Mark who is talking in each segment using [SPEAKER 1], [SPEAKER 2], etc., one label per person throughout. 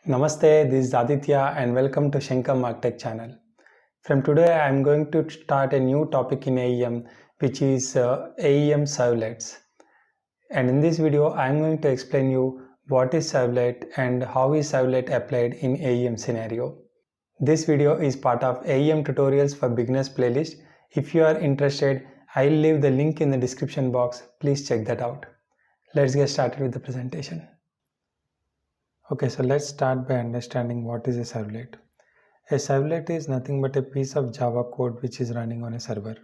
[SPEAKER 1] Namaste, this is Aditya and welcome to Shankar MarkTech channel. From today I am going to start a new topic in AEM which is AEM Servlets. And in this video I am going to explain you what is Servlet and how is Servlet applied in AEM scenario. This video is part of AEM tutorials for beginners playlist. If you are interested, I will leave the link in the description box. Please check that out. Let's get started with the presentation. Okay, so let's start by understanding what is a servlet. A servlet is nothing but a piece of Java code which is running on a server.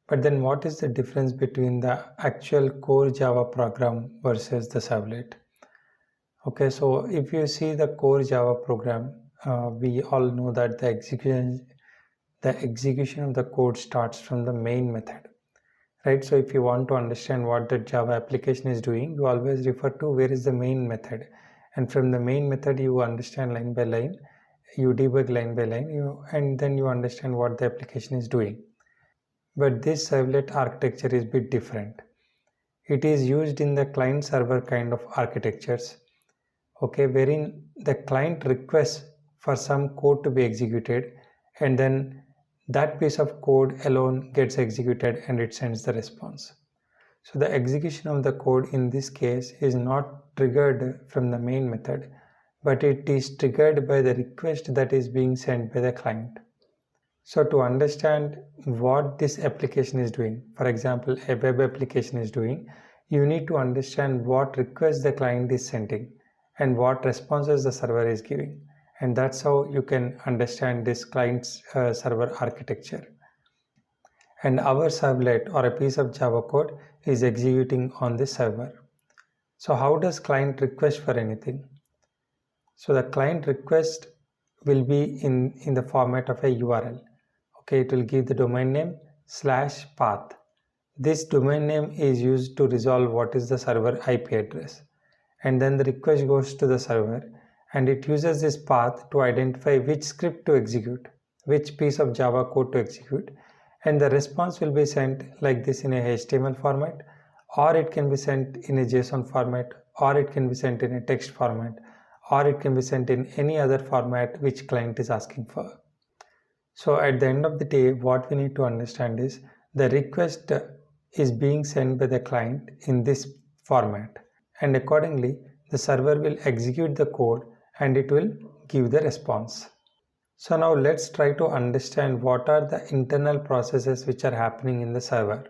[SPEAKER 1] But then what is the difference between the actual core Java program versus the servlet? Okay, so if you see the core Java program, we all know that the execution of the code starts from the main method. Right, so if you want to understand what the Java application is doing, you always refer to where is the main method. And from the main method, you understand line by line, you debug line by line, and then you understand what the application is doing. But this servlet architecture is a bit different. It is used in the client-server kind of architectures, okay, wherein the client requests for some code to be executed, and then that piece of code alone gets executed and it sends the response. So the execution of the code in this case is not triggered from the main method, but it is triggered by the request that is being sent by the client. So to understand what this application is doing, for example, a web application is doing, you need to understand what requests the client is sending and what responses the server is giving. And that's how you can understand this client's server architecture. And our servlet or a piece of Java code is executing on the server. So how does client request for anything? So the client request will be in the format of a URL. Okay, it will give the domain name /path. This domain name is used to resolve what is the server IP address. And then the request goes to the server and it uses this path to identify which script to execute, which piece of Java code to execute. And the response will be sent like this in a HTML format, or it can be sent in a JSON format, or it can be sent in a text format, or it can be sent in any other format which client is asking for. So at the end of the day, what we need to understand is the request is being sent by the client in this format, and accordingly the server will execute the code and it will give the response. So now let's try to understand what are the internal processes which are happening in the server.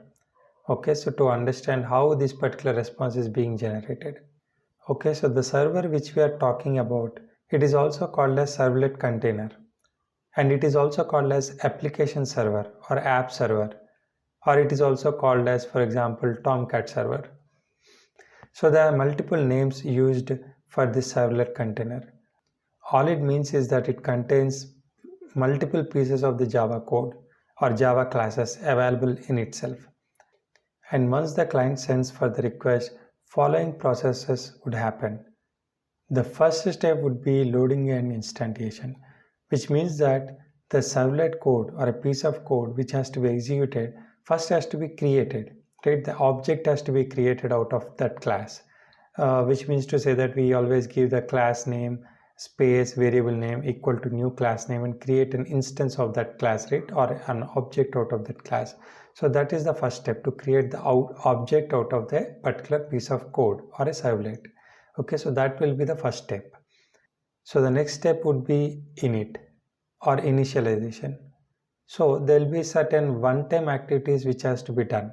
[SPEAKER 1] Okay, so to understand how this particular response is being generated. Okay, so the server which we are talking about, it is also called as servlet container. And it is also called as application server or app server. Or it is also called as, for example, Tomcat server. So there are multiple names used for this servlet container. All it means is that it contains multiple pieces of the Java code or Java classes available in itself. And once the client sends for the request, following processes would happen. The first step would be loading an instantiation, which means that the servlet code or a piece of code which has to be executed first has to be created, right? The object has to be created out of that class, which means to say that we always give the class name space variable name equal to new class name and create an instance of that class, right, or an object out of that class. So that is the first step, to create the object out of the particular piece of code or a servlet. Okay, so that will be the first step. So the next step would be init or initialization. So there will be certain one-time activities which has to be done,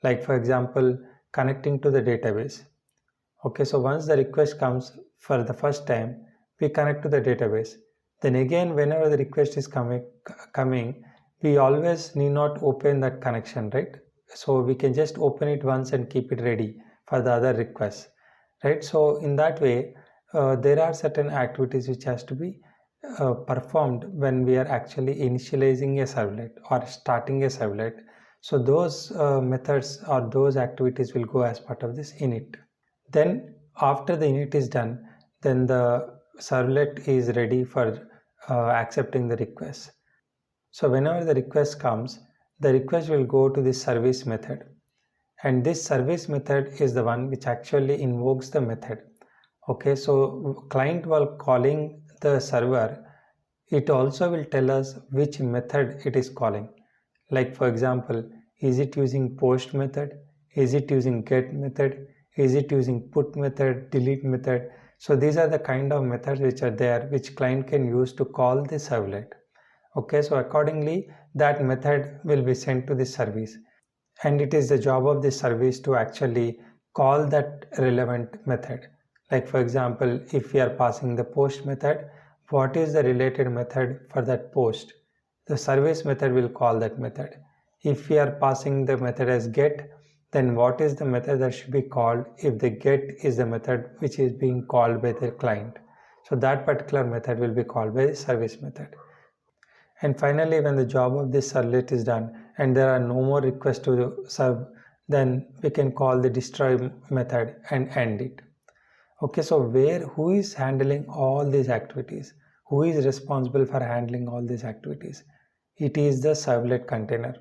[SPEAKER 1] like for example connecting to the database. Okay, so once the request comes for the first time, we connect to the database. Then again, whenever the request is coming, we always need not open that connection, right? So we can just open it once and keep it ready for the other requests, right? So in that way, there are certain activities which has to be performed when we are actually initializing a servlet or starting a servlet. So those methods or those activities will go as part of this init. Then after the init is done, then the servlet is ready for accepting the request. So whenever the request comes, the request will go to this service method, and this service method is the one which actually invokes the method. Okay, so client while calling the server, it also will tell us which method it is calling. Like for example, is it using post method? Is it using get method? Is it using put method, delete method? So these are the kind of methods which are there, which client can use to call the servlet. Okay, so accordingly, that method will be sent to the service. And it is the job of the service to actually call that relevant method. Like for example, if we are passing the post method, what is the related method for that post? The service method will call that method. If we are passing the method as get, then what is the method that should be called if the get is the method which is being called by the client? So that particular method will be called by the service method. And finally, when the job of this servlet is done and there are no more requests to serve, then we can call the destroy method and end it. Okay, so who is handling all these activities? Who is responsible for handling all these activities? It is the servlet container.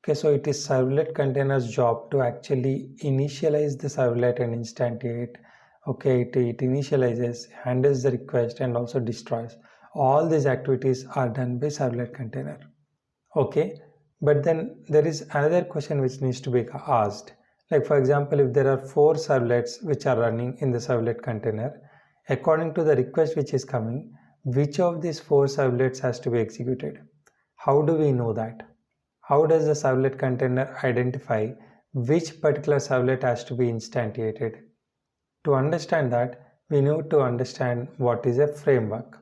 [SPEAKER 1] Okay, so it is servlet container's job to actually initialize the servlet and instantiate. Okay, it initializes, handles the request, and also destroys. All these activities are done by servlet container. Okay, but then there is another question which needs to be asked. Like for example, if there are 4 servlets which are running in the servlet container, according to the request which is coming, which of these 4 servlets has to be executed? How do we know that? How does the servlet container identify which particular servlet has to be instantiated? To understand that, we need to understand what is a framework.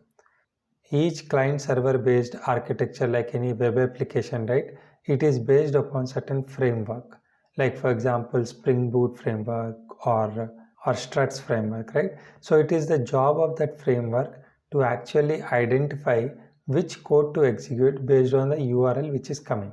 [SPEAKER 1] Each client server based architecture, like any web application, right, it is based upon certain framework, like for example Spring Boot framework or Struts framework, right? So it is the job of that framework to actually identify which code to execute based on the URL which is coming.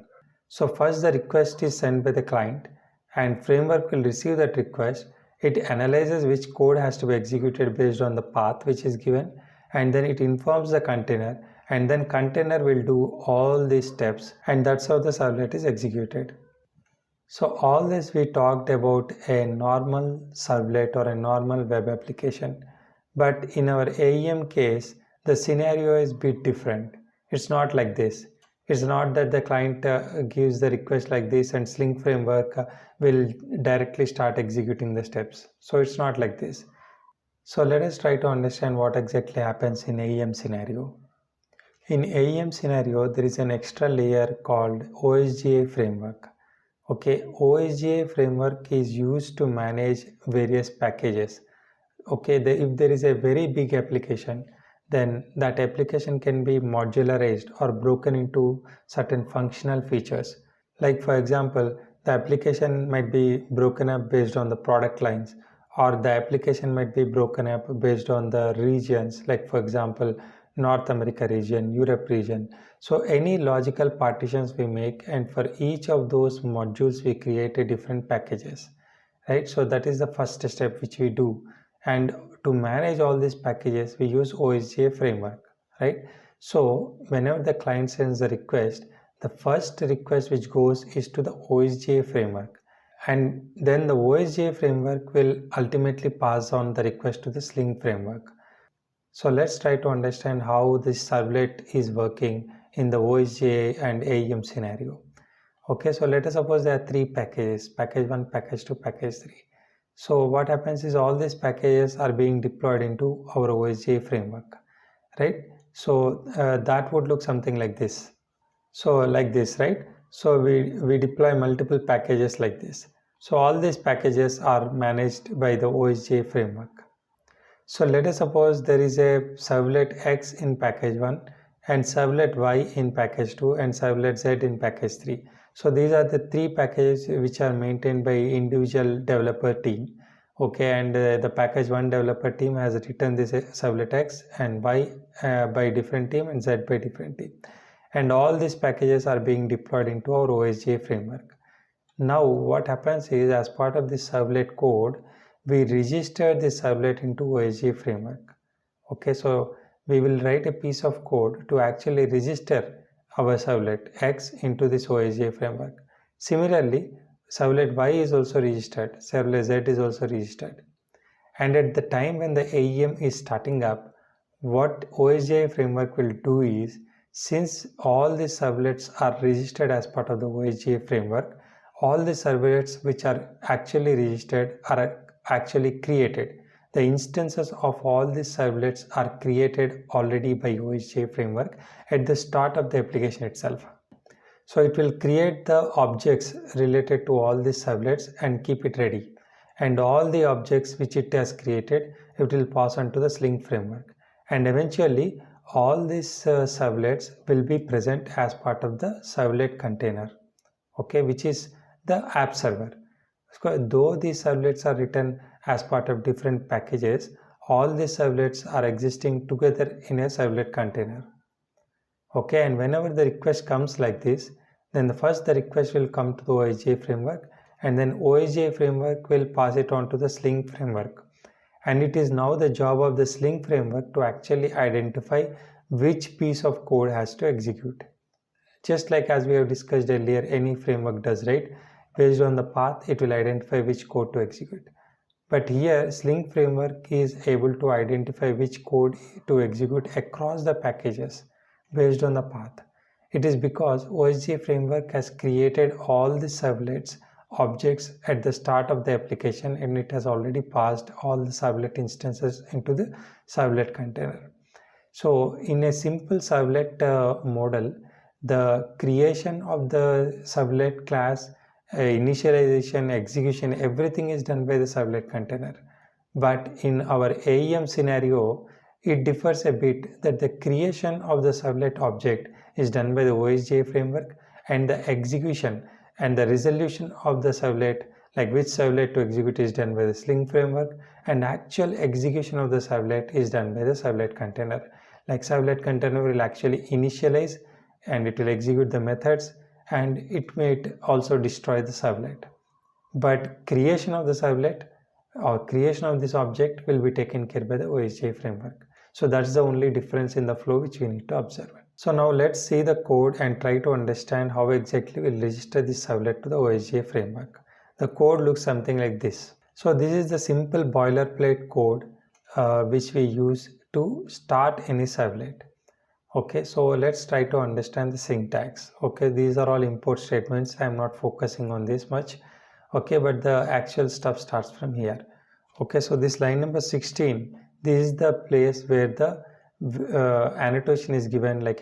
[SPEAKER 1] So first the request is sent by the client and framework will receive that request. It analyzes which code has to be executed based on the path which is given, and then it informs the container, and then container will do all these steps, and that's how the servlet is executed. So all this we talked about a normal servlet or a normal web application, but in our AEM case the scenario is a bit different. It's not like this. It's not that the client gives the request like this and Sling framework will directly start executing the steps. So it's not like this. So let us try to understand what exactly happens in AEM scenario. In AEM scenario, there is an extra layer called OSGA framework. Okay, OSGA framework is used to manage various packages. Okay, if there is a very big application, then that application can be modularized or broken into certain functional features. Like for example, the application might be broken up based on the product lines, or the application might be broken up based on the regions, like for example North America region, Europe region. So any logical partitions we make, and for each of those modules we create a different packages, right? So that is the first step which we do, and to manage all these packages we use OSGA framework, right? So whenever the client sends a request, the first request which goes is to the OSGA framework, and then the OSGA framework will ultimately pass on the request to the Sling framework. So let's try to understand how this servlet is working in the OSGA and AEM scenario. Okay, so let us suppose there are 3 packages, package 1, package 2, package 3. So what happens is all these packages are being deployed into our OSGA framework, right? So that would look something like this. So like this, right? So we deploy multiple packages like this. So all these packages are managed by the OSGA framework. So let us suppose there is a servlet X in package 1 and servlet Y in package 2 and servlet Z in package 3. So these are the 3 packages which are maintained by individual developer team. Okay, and the package 1 developer team has written this servlet X and Y by different team and Z by different team. And all these packages are being deployed into our OSGA framework. Now what happens is, as part of this servlet code, we register this servlet into OSGA framework. Okay, so we will write a piece of code to actually register our servlet X into this OSGA framework. Similarly, servlet Y is also registered, servlet Z is also registered. And at the time when the AEM is starting up, what OSGI framework will do is, since all the servlets are registered as part of the OSGI framework, all the servlets which are actually registered are actually created. The instances of all these servlets are created already by OSGI framework at the start of the application itself. So it will create the objects related to all these servlets and keep it ready. And all the objects which it has created, it will pass on to the Sling framework. And eventually, all these servlets will be present as part of the servlet container, okay, which is the app server. So though these servlets are written as part of different packages, all these servlets are existing together in a servlet container. Okay, and whenever the request comes like this, then the request will come to the OSGI framework, and then OSGI framework will pass it on to the Sling framework. And it is now the job of the Sling framework to actually identify which piece of code has to execute. Just like as we have discussed earlier, any framework does, right? Based on the path, it will identify which code to execute. But here, Sling framework is able to identify which code to execute across the packages based on the path. It is because OSGI framework has created all the servlets objects at the start of the application, and it has already passed all the servlet instances into the servlet container. So in a simple servlet model, the creation of the servlet class, initialization, execution, everything is done by the servlet container. But in our AEM scenario, it differs a bit, that the creation of the servlet object is done by the OSGI framework, and the execution and the resolution of the servlet, like which servlet to execute, is done by the Sling framework, and actual execution of the servlet is done by the servlet container. Like servlet container will actually initialize and it will execute the methods, and it may also destroy the servlet. But creation of the servlet or creation of this object will be taken care by the OSGI framework. So that's the only difference in the flow which we need to observe. So now let's see the code and try to understand how exactly we'll register this servlet to the OSGI framework. The code looks something like this. So this is the simple boilerplate code which we use to start any servlet. Okay, so let's try to understand the syntax. Okay, these are all import statements. I'm not focusing on this much. Okay, but the actual stuff starts from here. Okay, so this line number 16, this is the place where the annotation is given, like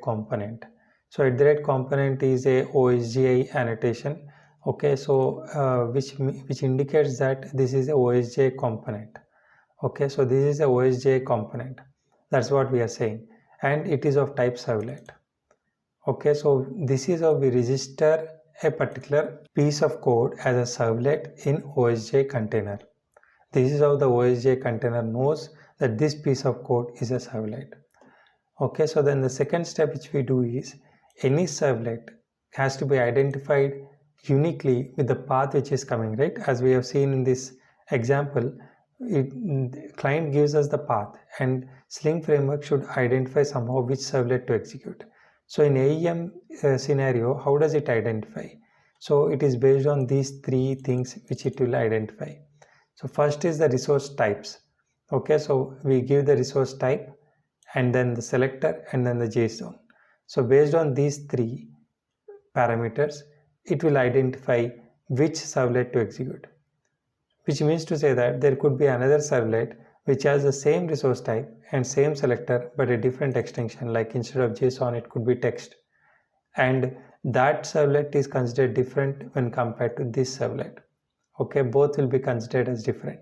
[SPEAKER 1] @component. So @component is a OSGI annotation. Okay, so which indicates that this is a OSGI component. Okay, so this is a OSGI component. That's what we are saying, and it is of type servlet. Okay, so this is how we register a particular piece of code as a servlet in OSGI container. This is how the OSGI container knows that this piece of code is a servlet. Okay, so then the second step which we do is, any servlet has to be identified uniquely with the path which is coming, right? As we have seen in this example, client gives us the path, and Sling framework should identify somehow which servlet to execute. So in AEM scenario, how does it identify? So it is based on these three things which it will identify. So first is the resource types. Okay, so we give the resource type, and then the selector, and then the JSON. So based on these three parameters, it will identify which servlet to execute, which means to say that there could be another servlet which has the same resource type and same selector but a different extension, like instead of JSON it could be text, and that servlet is considered different when compared to this servlet. Okay, both will be considered as different.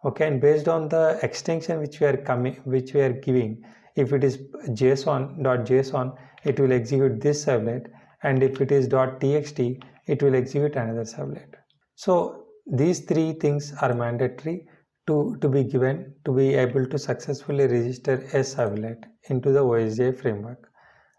[SPEAKER 1] Okay, and based on the extension which we are giving, if it is JSON, it will execute this servlet, and if it is .txt, it will execute another servlet. So these three things are mandatory to be given to be able to successfully register a servlet into the OSGI framework.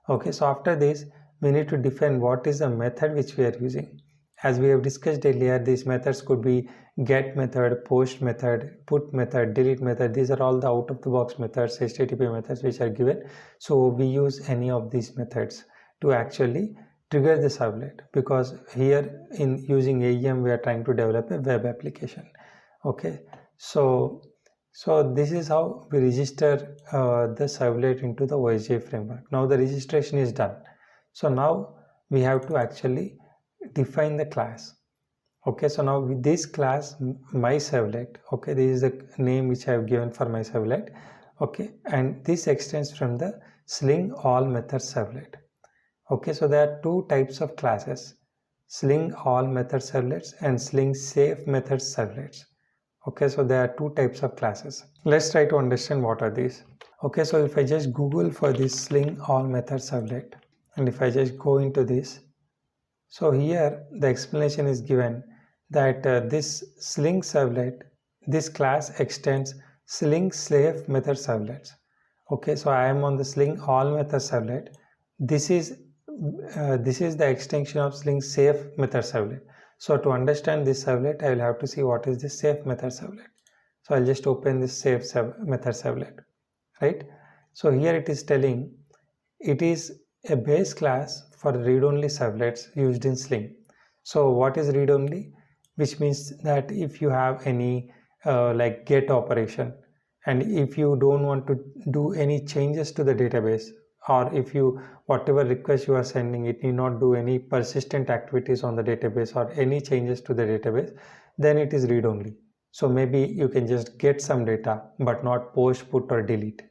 [SPEAKER 1] Okay, so after this, we need to define what is the method which we are using. As we have discussed earlier, these methods could be get method, post method, put method, delete method. These are all the out-of-the-box methods, HTTP methods which are given. So we use any of these methods to actually trigger the servlet, because here in using AEM we are trying to develop a web application. Okay, So this is how we register the servlet into the OSGI framework. Now the registration is done. So now we have to actually define the class. Okay, so now with this class my servlet, okay, this is the name which I have given for my servlet. Okay, and this extends from the Sling all method servlet. Okay, so there are two types of classes, Sling all method servlets and Sling safe method servlets. Okay, so there are two types of classes. Let's try to understand what are these. Okay, so if I just Google for this Sling all method servlet, and if I just go into this, so here the explanation is given that this Sling servlet, this class extends Sling safe method servlets. Okay, so I am on the Sling all method servlet. This is the extension of Sling safe method servlet. So to understand this servlet, I will have to see what is this safe method servlet. So I'll just open this safe method servlet, right? So here it is telling it is a base class for read-only servlets used in Sling. So what is read-only? Which means that if you have any like get operation, and if you don't want to do any changes to the database, or if you whatever request you are sending, it need not do any persistent activities on the database or any changes to the database, then it is read-only. So maybe you can just get some data but not post, put or delete.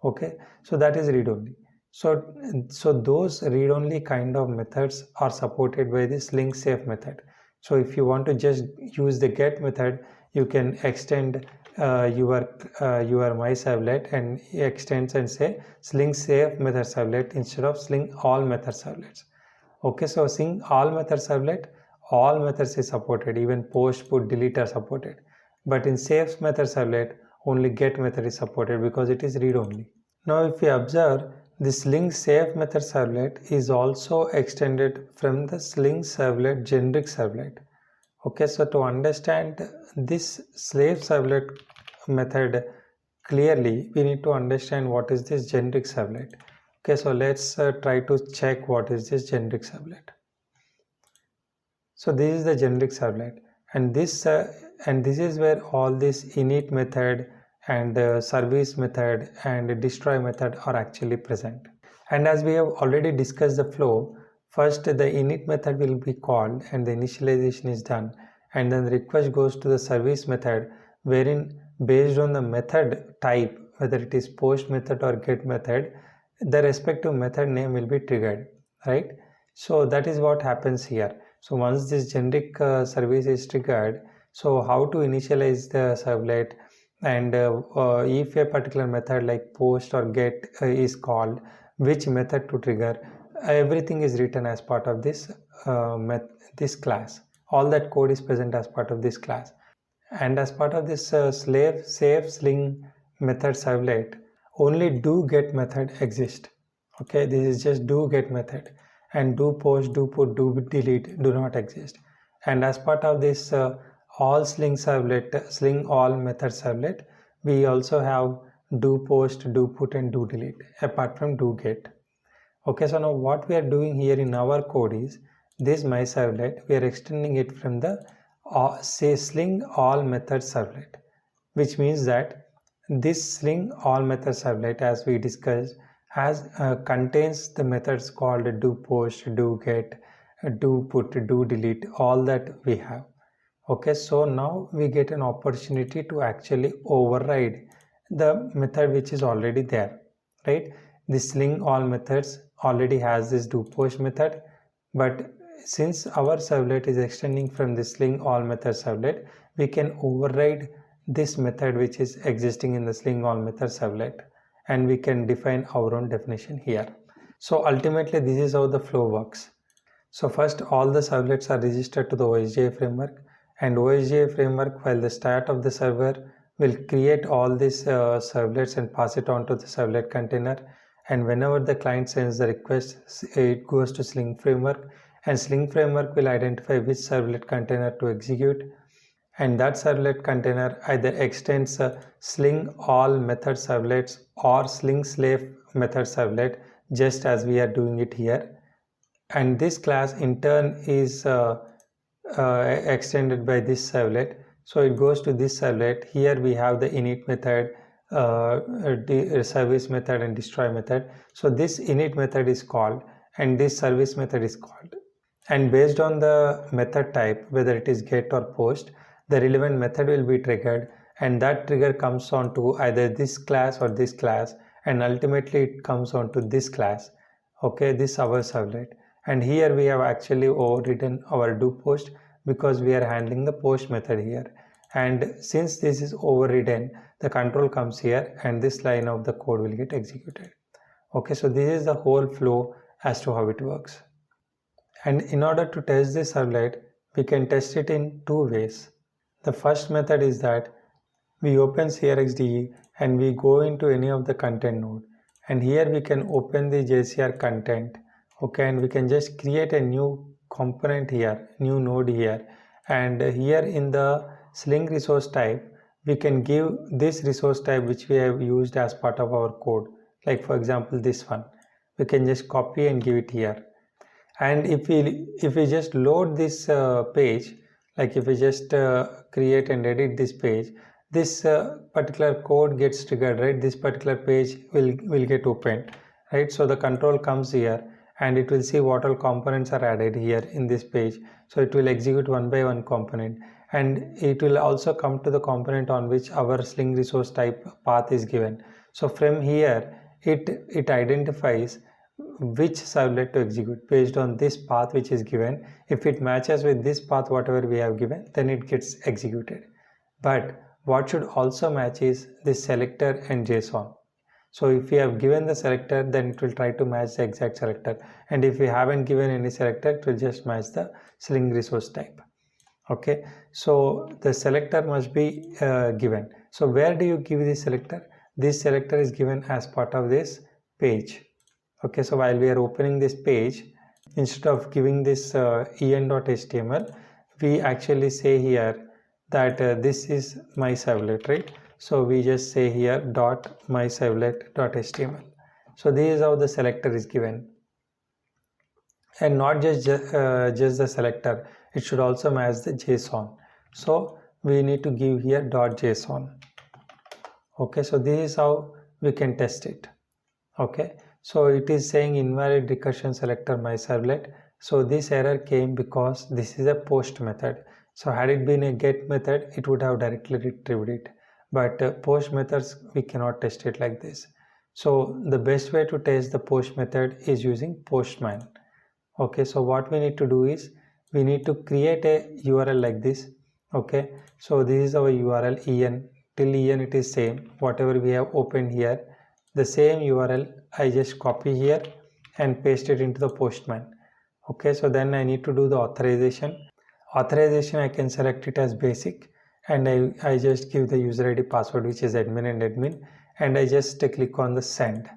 [SPEAKER 1] Okay, so that is read-only. So those read-only kind of methods are supported by this Sling safe method. So if you want to just use the get method, you can extend your my servlet and extends and say Sling safe method servlet instead of Sling all method servlets. Okay, so Sling all method servlet, all methods is supported, even post, put, delete are supported. But in safe method servlet, only get method is supported because it is read only. Now if we observe, the Sling safe method servlet is also extended from the Sling servlet generic servlet. Okay, so to understand this slave servlet method clearly, we need to understand what is this generic servlet. Okay, so let's try to check what is this generic servlet. So this is the generic servlet, and this is where all this init method and service method and destroy method are actually present. And as we have already discussed the flow, first the init method will be called and the initialization is done, and then the request goes to the service method, wherein based on the method type, whether it is post method or get method, the respective method name will be triggered, right? So that is what happens here. So once this generic service is triggered, so how to initialize the servlet, and if a particular method like post or get is called, which method to trigger, everything is written as part of this this class. All that code is present as part of this class. And as part of this slave safe Sling method servlet, only do get method exists. Okay, this is just do get method, and do post, do put, do delete do not exist. And as part of this all Sling servlet, Sling all method servlet, we also have do post, do put and do delete apart from do get. Okay, so now what we are doing here in our code is this my servlet, we are extending it from the say Sling all method servlet, which means that this Sling all method servlet, as we discussed, has contains the methods called do post, do get, do put, do delete, all that we have. Okay, so now we get an opportunity to actually override the method which is already there, right? This Sling all methods already has this do post method, but since our servlet is extending from the Sling all method servlet, we can override this method which is existing in the Sling all method servlet, and we can define our own definition here. So ultimately this is how the flow works. So first all the servlets are registered to the OSGI framework, and OSGI framework, while the start of the server, will create all these servlets and pass it on to the servlet container, and whenever the client sends the request, it goes to Sling framework, and Sling framework will identify which servlet container to execute, and that servlet container either extends Sling all method servlets or Sling slave method servlet, just as we are doing it here. And this class in turn is extended by this servlet. So it goes to this servlet. Here we have the init method, service method and destroy method. So this init method is called and this service method is called, and based on the method type, whether it is get or post, the relevant method will be triggered, and that trigger comes on to either this class or this class, and ultimately it comes on to this class. Okay, this our servlet, and here we have actually overridden our do post because we are handling the post method here, and since this is overridden, the control comes here and this line of the code will get executed. Okay, so this is the whole flow as to how it works. And in order to test this servlet, we can test it in two ways. The first method is that we open CRXDE and we go into any of the content node, and here we can open the JCR content. Okay, and we can just create a new component here, new node here, and here in the Sling resource type, we can give this resource type which we have used as part of our code. Like for example, this one, we can just copy and give it here. And if we just load this page, like if we just create and edit this page, this particular code gets triggered, right? This particular page will get opened, right? So the control comes here and it will see what all components are added here in this page. So it will execute one by one component, and it will also come to the component on which our Sling resource type path is given. So from here it identifies which servlet to execute based on this path which is given. If it matches with this path whatever we have given, then it gets executed. But what should also match is this selector and JSON. So if we have given the selector, then it will try to match the exact selector, and if we haven't given any selector, it will just match the Sling resource type. Okay, so the selector must be given. So where do you give this selector? This selector is given as part of this page. Okay, so while we are opening this page, instead of giving this en.html, we actually say here that this is my servlet, right? So we just say here dot my servlet.html. So this is how the selector is given, and not just the selector, it should also match the JSON. So we need to give here .json. Okay, so this is how we can test it. Okay, so it is saying invalid recursion selector my servlet. So this error came because this is a post method. So had it been a get method, it would have directly retrieved it, but post methods we cannot test it like this. So the best way to test the post method is using postman. Okay, so what we need to do is we need to create a URL like this. Okay, so this is our URL en. Till en it is same, whatever we have opened here, the same URL I just copy here and paste it into the postman. Okay, so then I need to do the authorization. I can select it as basic, and I just give the user ID password which is admin and admin, and I just click on the send.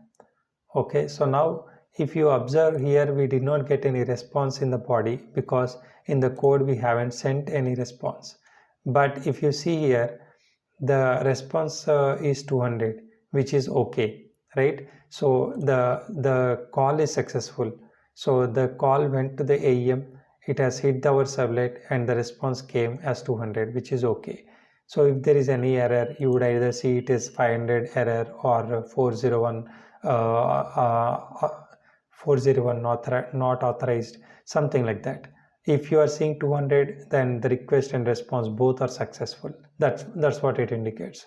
[SPEAKER 1] Okay, so now if you observe here, we did not get any response in the body because in the code we haven't sent any response. But if you see here, the response is 200, which is okay, right? So the call is successful. So the call went to the AEM, it has hit our servlet, and the response came as 200, which is okay. So if there is any error, you would either see it as 500 error or 401 not authorized, something like that. If you are seeing 200, then the request and response both are successful. That's what it indicates.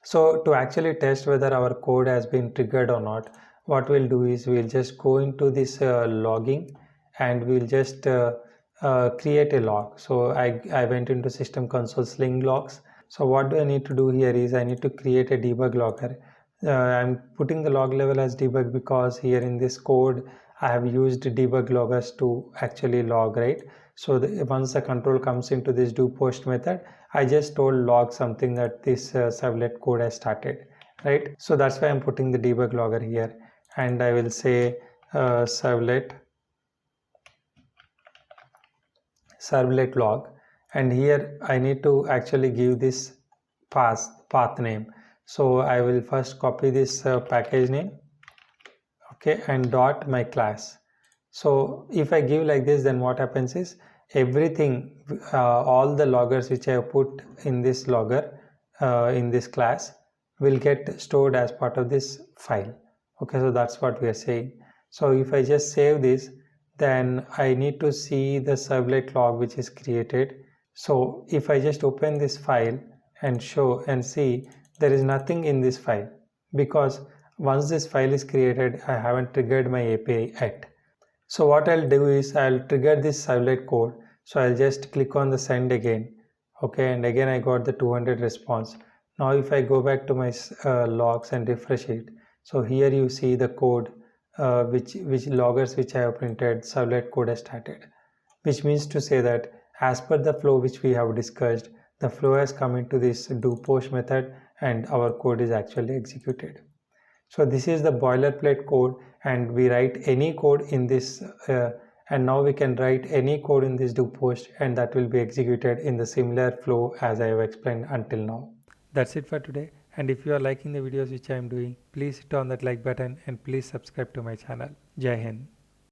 [SPEAKER 1] So to actually test whether our code has been triggered or not, what we'll do is we'll just go into this logging, and we'll just create a log. So I went into system console Sling logs. So what do I need to do here is I need to create a debug logger. I'm putting the log level as debug because here in this code I have used debug loggers to actually log, right? So once the control comes into this do post method, I just told log something that this servlet code has started, right? So that's why I'm putting the debug logger here, and I will say servlet log, and here I need to actually give this path name. So I will first copy this package name, okay, and dot my class. So if I give like this, then what happens is everything, all the loggers which I have put in this logger in this class will get stored as part of this file. Okay, so that's what we are saying. So if I just save this, then I need to see the servlet log which is created. So if I just open this file and show and see, there is nothing in this file, because once this file is created, I haven't triggered my API yet. So what I'll do is I'll trigger this servlet code. So I'll just click on the send again. Okay, and again I got the 200 response. Now if I go back to my logs and refresh it, so here you see the code which loggers which I have printed, servlet code has started, which means to say that as per the flow which we have discussed, the flow has come into this do post method and our code is actually executed. So this is the boilerplate code, and we write any code in this and now we can write any code in this do post, and that will be executed in the similar flow as I have explained until now. That's it for today, and if you are liking the videos which I am doing, please hit on that like button and please subscribe to my channel. Jai Hind.